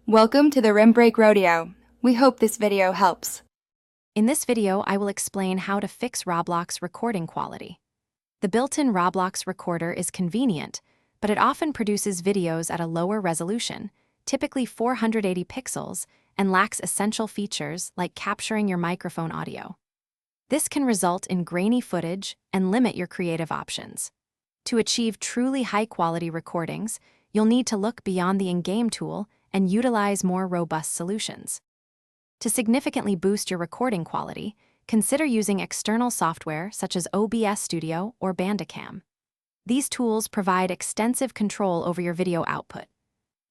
Welcome to the Rim Break Rodeo. We hope this video helps. In this video, I will explain how to fix Roblox recording quality. The built-in Roblox recorder is convenient, but it often produces videos at a lower resolution, typically 480 pixels, and lacks essential features like capturing your microphone audio. This can result in grainy footage and limit your creative options. To achieve truly high-quality recordings, you'll need to look beyond the in-game tool and utilize more robust solutions. To significantly boost your recording quality, consider using external software such as OBS Studio or Bandicam. These tools provide extensive control over your video output.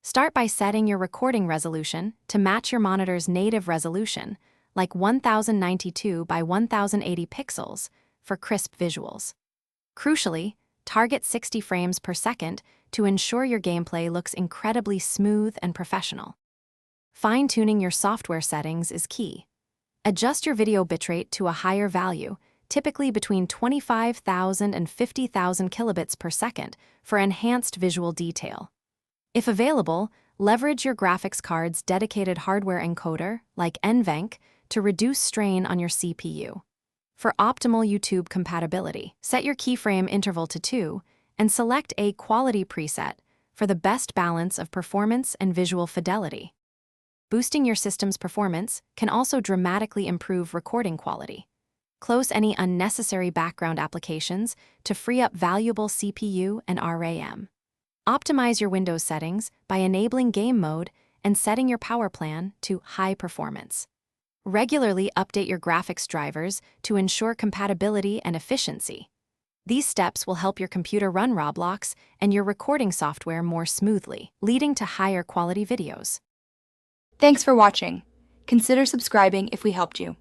Start by setting your recording resolution to match your monitor's native resolution, like 1092 by 1080 pixels, for crisp visuals. Crucially, target 60 frames per second to ensure your gameplay looks incredibly smooth and professional. Fine-tuning your software settings is key. Adjust your video bitrate to a higher value, typically between 25,000 and 50,000 kilobits per second, for enhanced visual detail. If available, leverage your graphics card's dedicated hardware encoder, like NVENC, to reduce strain on your CPU. For optimal YouTube compatibility, set your keyframe interval to 2 and select a quality preset for the best balance of performance and visual fidelity. Boosting your system's performance can also dramatically improve recording quality. Close any unnecessary background applications to free up valuable CPU and RAM. Optimize your Windows settings by enabling game mode and setting your power plan to high performance. Regularly update your graphics drivers to ensure compatibility and efficiency. These steps will help your computer run Roblox and your recording software more smoothly, leading to higher quality videos. Thanks for watching. Consider subscribing if we helped you.